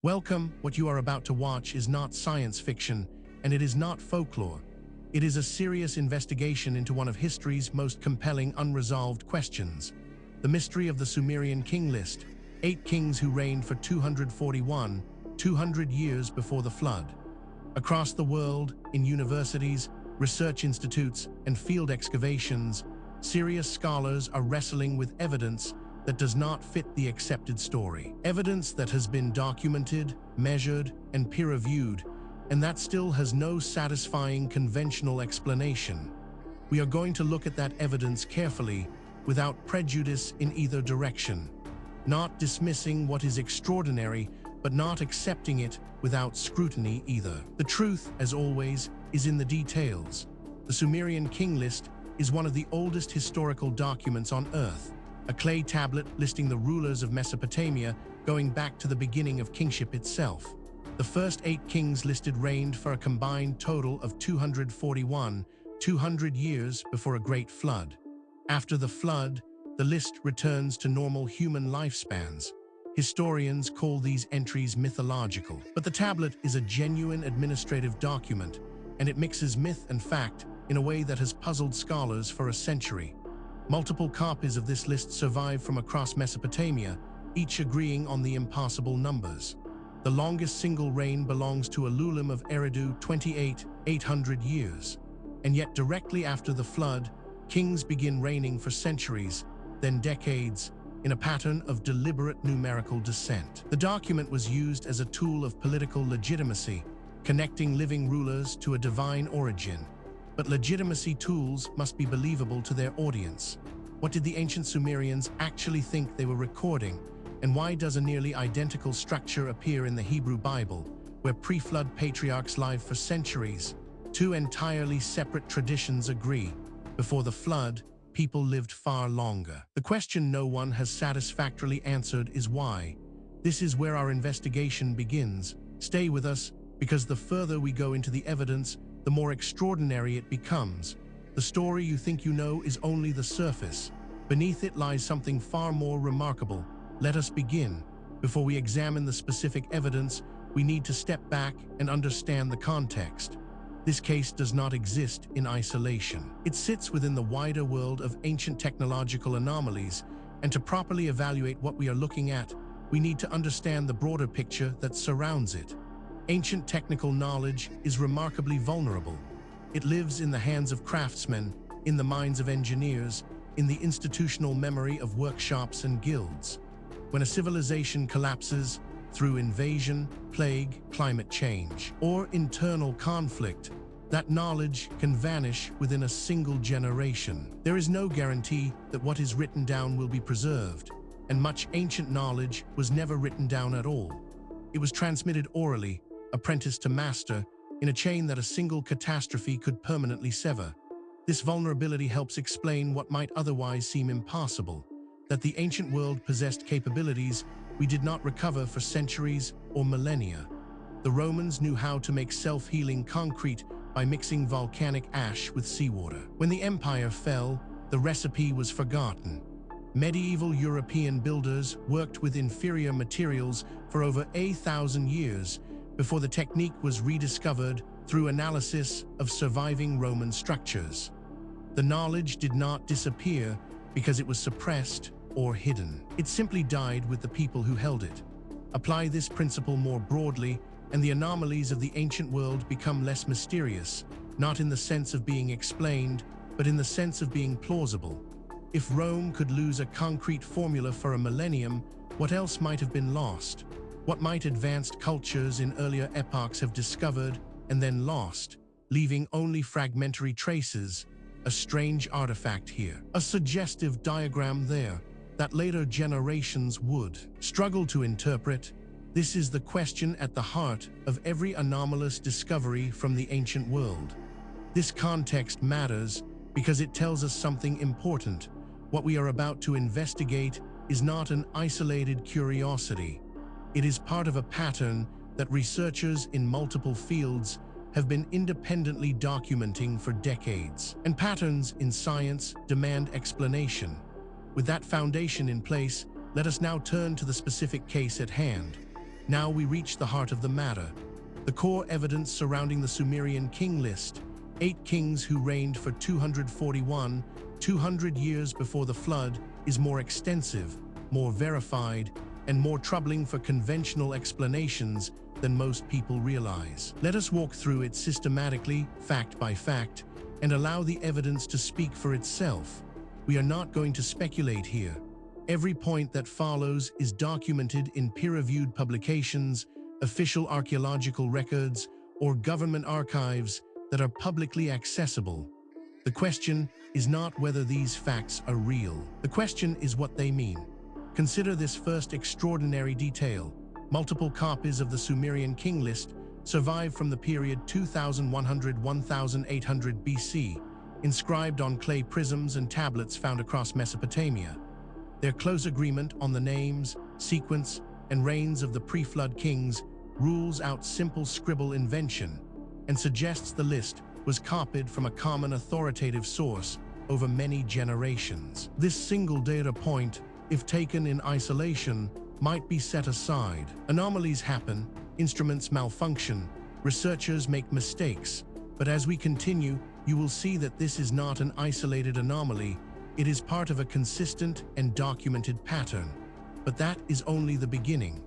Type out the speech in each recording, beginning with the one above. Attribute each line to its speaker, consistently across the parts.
Speaker 1: Welcome. What you are about to watch is not science fiction, and it is not folklore. It is a serious investigation into one of history's most compelling unresolved questions. The mystery of the Sumerian king list, 8 kings who reigned for 200 years before the flood. Across the world, in universities, research institutes, and field excavations, serious scholars are wrestling with evidence that does not fit the accepted story. Evidence that has been documented, measured, and peer-reviewed, and that still has no satisfying conventional explanation. We are going to look at that evidence carefully, without prejudice in either direction. Not dismissing what is extraordinary, but not accepting it without scrutiny either. The truth, as always, is in the details. The Sumerian king list is one of the oldest historical documents on Earth, a clay tablet listing the rulers of Mesopotamia going back to the beginning of kingship itself. The first 8 kings listed reigned for a combined total of 200 years before a great flood. After the flood, the list returns to normal human lifespans. Historians call these entries mythological. But the tablet is a genuine administrative document, and it mixes myth and fact in a way that has puzzled scholars for a century. Multiple copies of this list survive from across Mesopotamia, each agreeing on the impossible numbers. The longest single reign belongs to Ululim of Eridu, 800 years. And yet directly after the flood, kings begin reigning for centuries, then decades, in a pattern of deliberate numerical descent. The document was used as a tool of political legitimacy, connecting living rulers to a divine origin. But legitimacy tools must be believable to their audience. What did the ancient Sumerians actually think they were recording? And why does a nearly identical structure appear in the Hebrew Bible, where pre-flood patriarchs lived for centuries? 2 entirely separate traditions agree. Before the flood, people lived far longer. The question no one has satisfactorily answered is why. This is where our investigation begins. Stay with us, because the further we go into the evidence, the more extraordinary it becomes. The story you think you know is only the surface. Beneath it lies something far more remarkable. Let us begin. Before we examine the specific evidence, we need to step back and understand the context. This case does not exist in isolation. It sits within the wider world of ancient technological anomalies, and to properly evaluate what we are looking at, we need to understand the broader picture that surrounds it. Ancient technical knowledge is remarkably vulnerable. It lives in the hands of craftsmen, in the minds of engineers, in the institutional memory of workshops and guilds. When a civilization collapses through invasion, plague, climate change, or internal conflict, that knowledge can vanish within a single generation. There is no guarantee that what is written down will be preserved, and much ancient knowledge was never written down at all. It was transmitted orally, apprentice to master, in a chain that a single catastrophe could permanently sever. This vulnerability helps explain what might otherwise seem impossible, that the ancient world possessed capabilities we did not recover for centuries or millennia. The Romans knew how to make self-healing concrete by mixing volcanic ash with seawater. When the empire fell, the recipe was forgotten. Medieval European builders worked with inferior materials for over 1,000 years before the technique was rediscovered through analysis of surviving Roman structures. The knowledge did not disappear because it was suppressed or hidden. It simply died with the people who held it. Apply this principle more broadly, and the anomalies of the ancient world become less mysterious, not in the sense of being explained, but in the sense of being plausible. If Rome could lose a concrete formula for a millennium, what else might have been lost? What might advanced cultures in earlier epochs have discovered and then lost, leaving only fragmentary traces? A strange artifact here, a suggestive diagram there, that later generations would struggle to interpret. This is the question at the heart of every anomalous discovery from the ancient world. This context matters because it tells us something important. What we are about to investigate is not an isolated curiosity. It is part of a pattern that researchers in multiple fields have been independently documenting for decades. And patterns in science demand explanation. With that foundation in place, let us now turn to the specific case at hand. Now we reach the heart of the matter, the core evidence surrounding the Sumerian king list, 8 kings who reigned for 200 years before the flood, is more extensive, more verified, and more troubling for conventional explanations than most people realize. Let us walk through it systematically, fact by fact, and allow the evidence to speak for itself. We are not going to speculate here. Every point that follows is documented in peer-reviewed publications, official archaeological records, or government archives that are publicly accessible. The question is not whether these facts are real. The question is what they mean. Consider this first extraordinary detail. Multiple copies of the Sumerian king list survive from the period 2100–1800 BC, inscribed on clay prisms and tablets found across Mesopotamia. Their close agreement on the names, sequence, and reigns of the pre-flood kings rules out simple scribble invention and suggests the list was copied from a common authoritative source over many generations. This single data point, if taken in isolation, might be set aside. Anomalies happen, instruments malfunction, researchers make mistakes, but as we continue, you will see that this is not an isolated anomaly. It is part of a consistent and documented pattern. But that is only the beginning.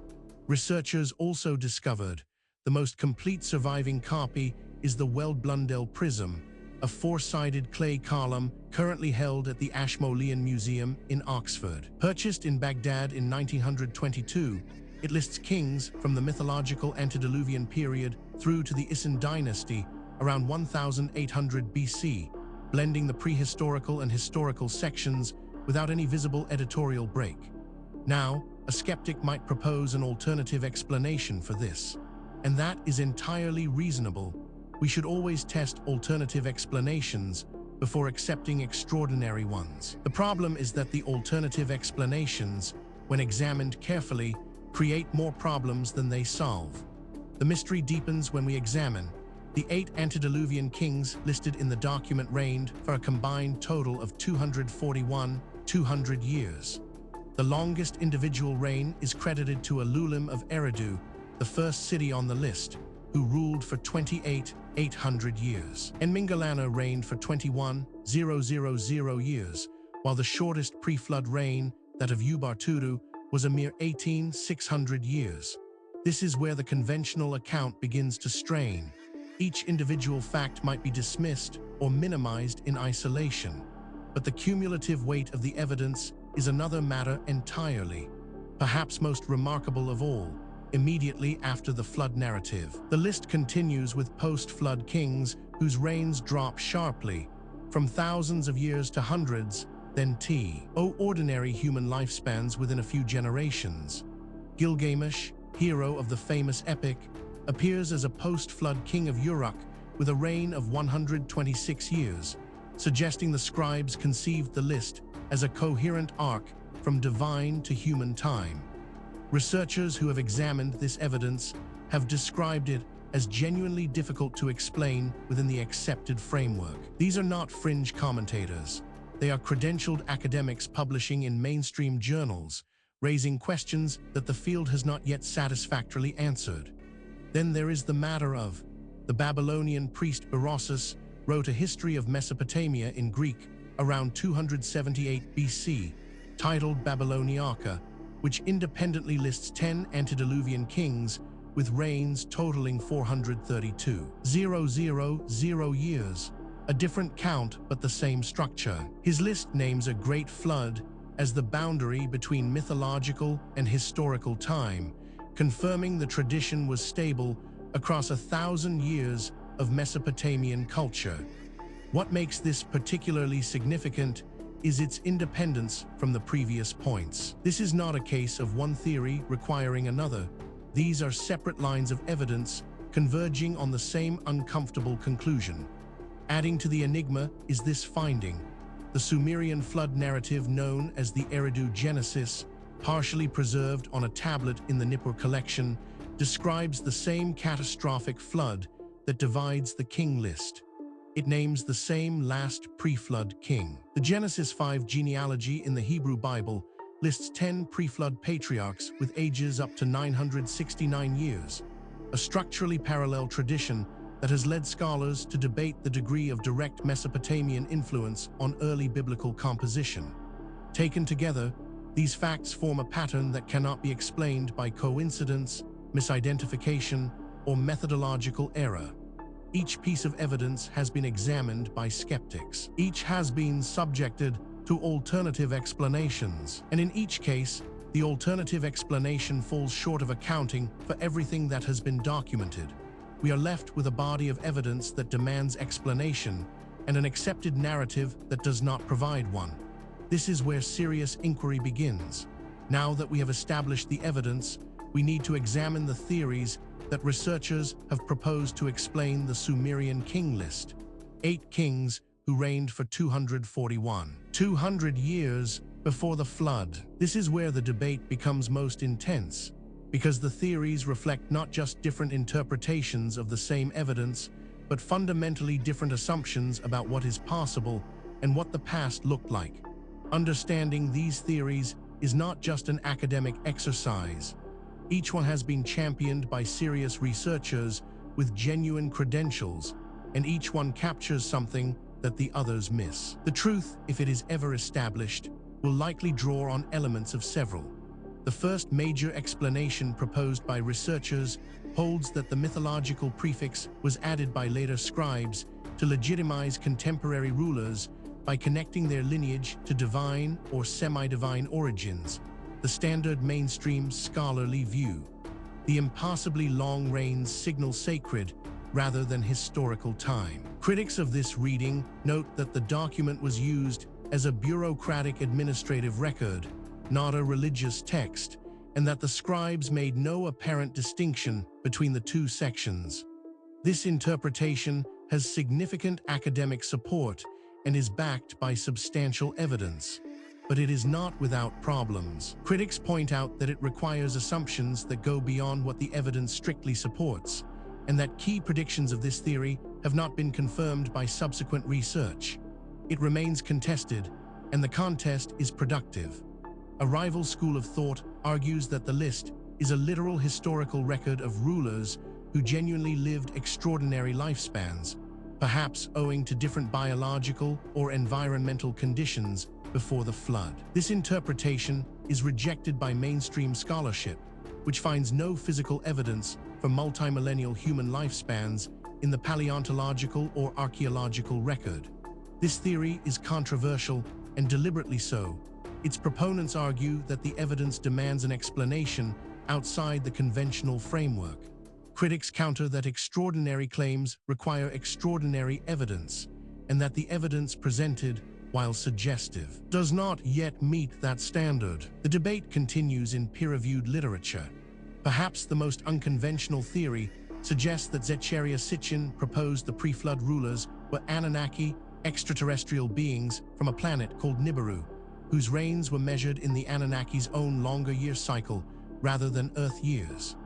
Speaker 1: Researchers also discovered the most complete surviving copy is the Weld-Blundell prism, a 4-sided clay column currently held at the Ashmolean Museum in Oxford. Purchased in Baghdad in 1922, it lists kings from the mythological antediluvian period through to the Isin dynasty around 1800 BC, blending the prehistorical and historical sections without any visible editorial break. Now, a skeptic might propose an alternative explanation for this, and that is entirely reasonable. We should always test alternative explanations before accepting extraordinary ones. The problem is that the alternative explanations, when examined carefully, create more problems than they solve. The mystery deepens when we examine. The 8 antediluvian kings listed in the document reigned for a combined total of 200 years. The longest individual reign is credited to Alulim of Eridu, the first city on the list, who ruled for 800 years. Enmingalana reigned for 21,000 years, while the shortest pre-flood reign, that of Ubarturu, was a mere 18,600 years. This is where the conventional account begins to strain. Each individual fact might be dismissed or minimized in isolation, but the cumulative weight of the evidence is another matter entirely. Perhaps most remarkable of all, immediately after the flood narrative, the list continues with post-flood kings whose reigns drop sharply, from thousands of years to hundreds, then ordinary human lifespans within a few generations. Gilgamesh, hero of the famous epic, appears as a post-flood king of Uruk with a reign of 126 years, suggesting the scribes conceived the list as a coherent arc from divine to human time. Researchers who have examined this evidence have described it as genuinely difficult to explain within the accepted framework. These are not fringe commentators. They are credentialed academics publishing in mainstream journals, raising questions that the field has not yet satisfactorily answered. Then there is the matter of the Babylonian priest Berossus wrote a history of Mesopotamia in Greek around 278 BC, titled Babyloniaca, which independently lists 10 antediluvian kings with reigns totaling 432,000 years, a different count but the same structure. His list names a great flood as the boundary between mythological and historical time, confirming the tradition was stable across 1,000 years of Mesopotamian culture. What makes this particularly significant is its independence from the previous points. This is not a case of one theory requiring another. These are separate lines of evidence converging on the same uncomfortable conclusion. Adding to the enigma is this finding: the Sumerian flood narrative known as the Eridu Genesis, partially preserved on a tablet in the Nippur collection, describes the same catastrophic flood that divides the king list. It names the same last pre-flood king. The Genesis 5 genealogy in the Hebrew Bible lists 10 pre-flood patriarchs with ages up to 969 years, a structurally parallel tradition that has led scholars to debate the degree of direct Mesopotamian influence on early biblical composition. Taken together, these facts form a pattern that cannot be explained by coincidence, misidentification, or methodological error. Each piece of evidence has been examined by skeptics. Each has been subjected to alternative explanations, and in each case, the alternative explanation falls short of accounting for everything that has been documented. We are left with a body of evidence that demands explanation and an accepted narrative that does not provide one. This is where serious inquiry begins. Now that we have established the evidence, we need to examine the theories that researchers have proposed to explain the Sumerian king list. 8 kings who reigned for 200 years before the flood. This is where the debate becomes most intense, because the theories reflect not just different interpretations of the same evidence, but fundamentally different assumptions about what is possible and what the past looked like. Understanding these theories is not just an academic exercise. Each one has been championed by serious researchers with genuine credentials, and each one captures something that the others miss. The truth, if it is ever established, will likely draw on elements of several. The first major explanation proposed by researchers holds that the mythological prefix was added by later scribes to legitimize contemporary rulers by connecting their lineage to divine or semi-divine origins, the standard mainstream scholarly view. The impossibly long reigns signal sacred rather than historical time. Critics of this reading note that the document was used as a bureaucratic administrative record, not a religious text, and that the scribes made no apparent distinction between the two sections. This interpretation has significant academic support and is backed by substantial evidence. But it is not without problems. Critics point out that it requires assumptions that go beyond what the evidence strictly supports, and that key predictions of this theory have not been confirmed by subsequent research. It remains contested, and the contest is productive. A rival school of thought argues that the list is a literal historical record of rulers who genuinely lived extraordinary lifespans, perhaps owing to different biological or environmental conditions before the flood. This interpretation is rejected by mainstream scholarship, which finds no physical evidence for multimillennial human lifespans in the paleontological or archaeological record. This theory is controversial, and deliberately so. Its proponents argue that the evidence demands an explanation outside the conventional framework. Critics counter that extraordinary claims require extraordinary evidence, and that the evidence presented, while suggestive, does not yet meet that standard. The debate continues in peer-reviewed literature. Perhaps the most unconventional theory suggests that Zecharia Sitchin proposed the pre-flood rulers were Anunnaki, extraterrestrial beings from a planet called Nibiru, whose reigns were measured in the Anunnaki's own longer year cycle rather than Earth years.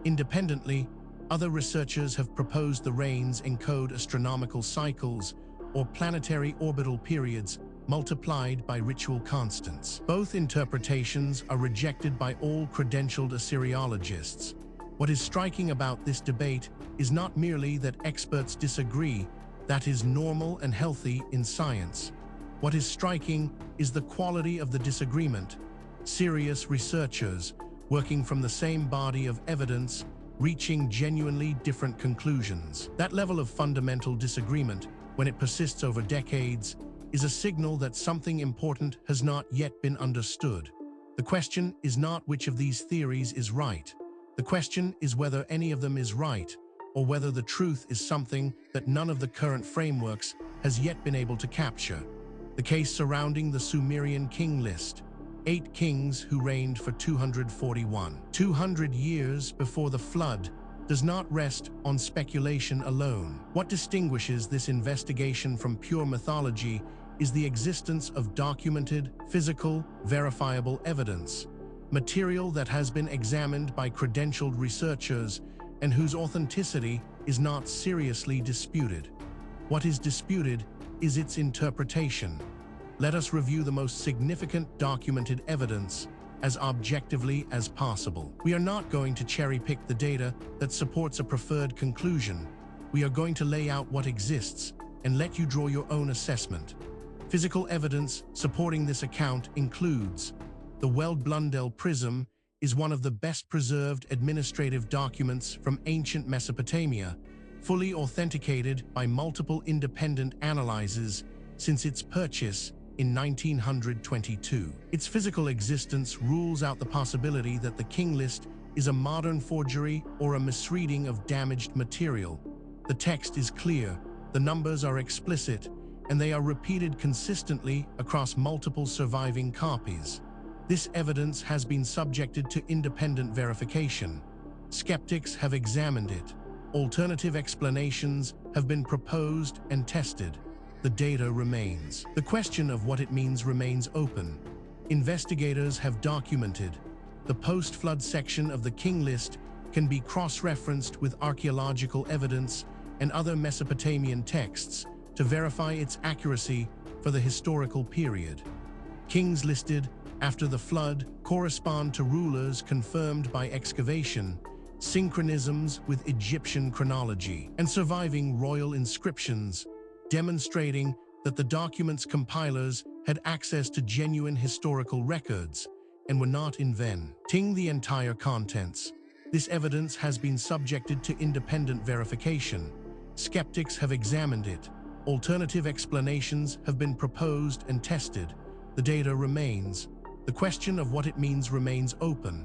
Speaker 1: Independently, other researchers have proposed the reigns encode astronomical cycles or planetary orbital periods multiplied by ritual constants. Both interpretations are rejected by all credentialed Assyriologists. What is striking about this debate is not merely that experts disagree. That is normal and healthy in science. What is striking is the quality of the disagreement. Serious researchers, working from the same body of evidence, reaching genuinely different conclusions. That level of fundamental disagreement, when it persists over decades, is a signal that something important has not yet been understood. The question is not which of these theories is right. The question is whether any of them is right, or whether the truth is something that none of the current frameworks has yet been able to capture. The case surrounding the Sumerian king list, 8 kings who reigned for 200 years before the flood, does not rest on speculation alone. What distinguishes this investigation from pure mythology is the existence of documented, physical, verifiable evidence, material that has been examined by credentialed researchers and whose authenticity is not seriously disputed. What is disputed is its interpretation. Let us review the most significant documented evidence as objectively as possible. We are not going to cherry-pick the data that supports a preferred conclusion. We are going to lay out what exists and let you draw your own assessment. Physical evidence supporting this account includes the Weld-Blundell prism is one of the best preserved administrative documents from ancient Mesopotamia, fully authenticated by multiple independent analyses since its purchase in 1922. Its physical existence rules out the possibility that the king list is a modern forgery or a misreading of damaged material. The text is clear, the numbers are explicit, and they are repeated consistently across multiple surviving copies. This evidence has been subjected to independent verification. Skeptics have examined it. Alternative explanations have been proposed and tested. The data remains. The question of what it means remains open. Investigators have documented. The post-flood section of the king list can be cross-referenced with archaeological evidence and other Mesopotamian texts to verify its accuracy for the historical period. Kings listed after the flood correspond to rulers confirmed by excavation, synchronisms with Egyptian chronology, and surviving royal inscriptions, demonstrating that the document's compilers had access to genuine historical records and were not inventing the entire contents. This evidence has been subjected to independent verification. Skeptics have examined it. Alternative explanations have been proposed and tested. The data remains. The question of what it means remains open.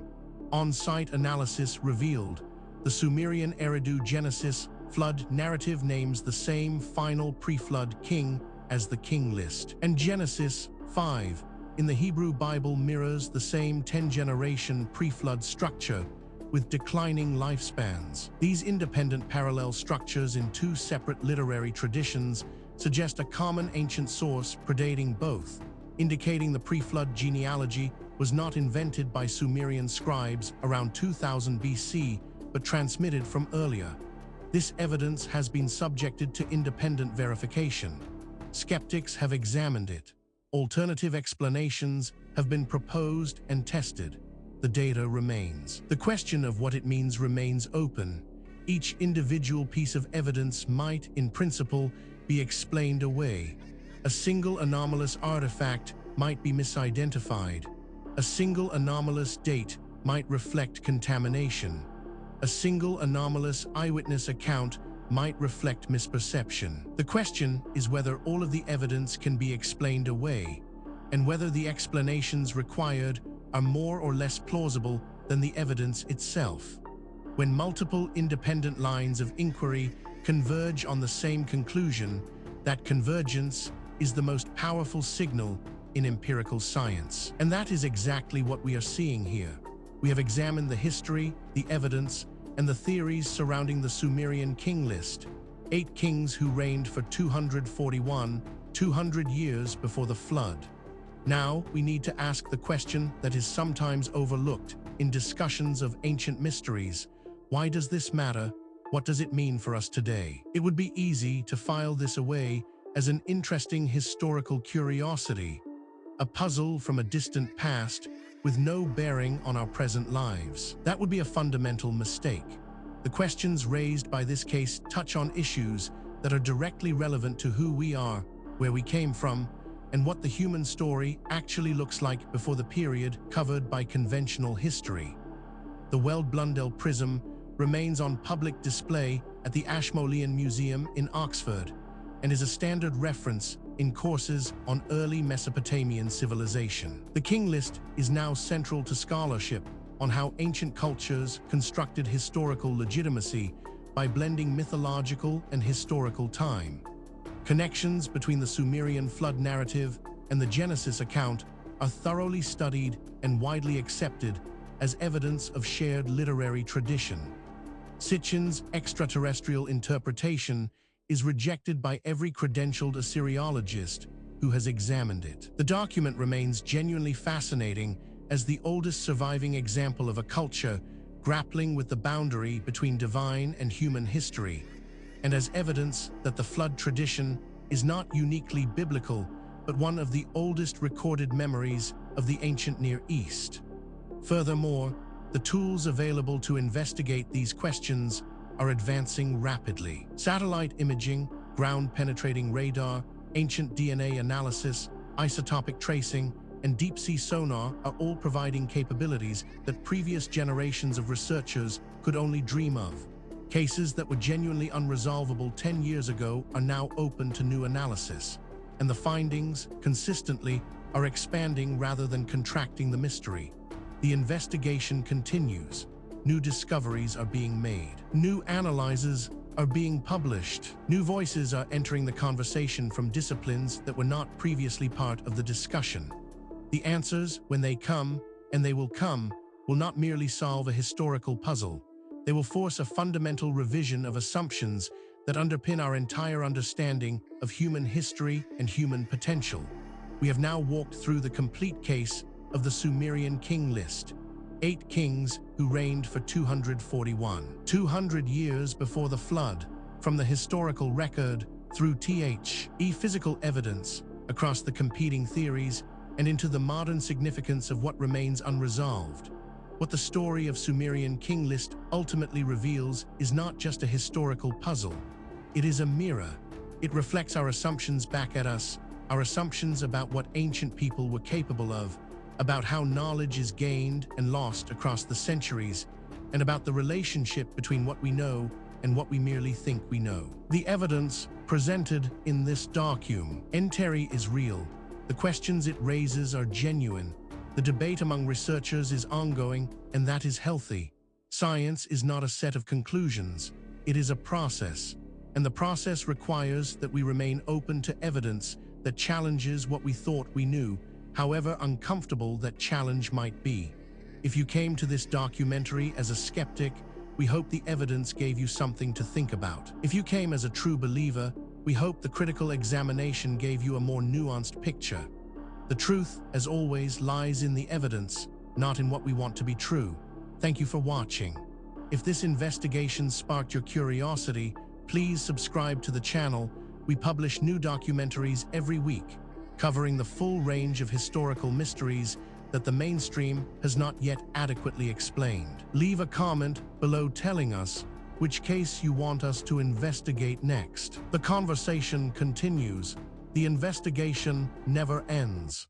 Speaker 1: On-site analysis revealed the Sumerian Eridu Genesis flood narrative names the same final pre-flood king as the king list. And Genesis 5 in the Hebrew Bible mirrors the same 10-generation pre-flood structure with declining lifespans. These independent parallel structures in two separate literary traditions suggest a common ancient source predating both, indicating the pre-flood genealogy was not invented by Sumerian scribes around 2000 BC, but transmitted from earlier. This evidence has been subjected to independent verification. Skeptics have examined it. Alternative explanations have been proposed and tested. The data remains. The question of what it means remains open. Each individual piece of evidence might, in principle, be explained away. A single anomalous artifact might be misidentified. A single anomalous date might reflect contamination. A single anomalous eyewitness account might reflect misperception. The question is whether all of the evidence can be explained away, and whether the explanations required are more or less plausible than the evidence itself. When multiple independent lines of inquiry converge on the same conclusion, that convergence is the most powerful signal in empirical science. And that is exactly what we are seeing here. We have examined the history, the evidence, and the theories surrounding the Sumerian king list, 8 kings who reigned for 200 years before the flood. Now, we need to ask the question that is sometimes overlooked in discussions of ancient mysteries. Why does this matter? What does it mean for us today? It would be easy to file this away as an interesting historical curiosity, a puzzle from a distant past with no bearing on our present lives. That would be a fundamental mistake. The questions raised by this case touch on issues that are directly relevant to who we are, where we came from, and what the human story actually looks like before the period covered by conventional history. The Weld-Blundell prism remains on public display at the Ashmolean Museum in Oxford and is a standard reference in courses on early Mesopotamian civilization. The king list is now central to scholarship on how ancient cultures constructed historical legitimacy by blending mythological and historical time. Connections between the Sumerian flood narrative and the Genesis account are thoroughly studied and widely accepted as evidence of shared literary tradition. Sitchin's extraterrestrial interpretation is rejected by every credentialed Assyriologist who has examined it. The document remains genuinely fascinating as the oldest surviving example of a culture grappling with the boundary between divine and human history, and as evidence that the flood tradition is not uniquely biblical, but one of the oldest recorded memories of the ancient Near East. Furthermore, the tools available to investigate these questions are advancing rapidly. Satellite imaging, ground-penetrating radar, ancient DNA analysis, isotopic tracing, and deep-sea sonar are all providing capabilities that previous generations of researchers could only dream of. Cases that were genuinely unresolvable 10 years ago are now open to new analysis, and the findings, consistently, are expanding rather than contracting the mystery. The investigation continues. New discoveries are being made. New analyses are being published. New voices are entering the conversation from disciplines that were not previously part of the discussion. The answers, when they come, and they will come, will not merely solve a historical puzzle. They will force a fundamental revision of assumptions that underpin our entire understanding of human history and human potential. We have now walked through the complete case of the Sumerian king list. 8 kings who reigned for 200 years before the flood, from the historical record through physical evidence, across the competing theories, and into the modern significance of what remains unresolved. What the story of Sumerian king list ultimately reveals is not just a historical puzzle. It is a mirror. It reflects our assumptions back at us, our assumptions about what ancient people were capable of, about how knowledge is gained and lost across the centuries, and about the relationship between what we know and what we merely think we know. The evidence presented in this documentary is real. The questions it raises are genuine. The debate among researchers is ongoing, and that is healthy. Science is not a set of conclusions. It is a process, and the process requires that we remain open to evidence that challenges what we thought we knew, however uncomfortable that challenge might be. If you came to this documentary as a skeptic, we hope the evidence gave you something to think about. If you came as a true believer, we hope the critical examination gave you a more nuanced picture. The truth, as always, lies in the evidence, not in what we want to be true. Thank you for watching. If this investigation sparked your curiosity, please subscribe to the channel. We publish new documentaries every week, covering the full range of historical mysteries that the mainstream has not yet adequately explained. Leave a comment below telling us which case you want us to investigate next. The conversation continues. The investigation never ends.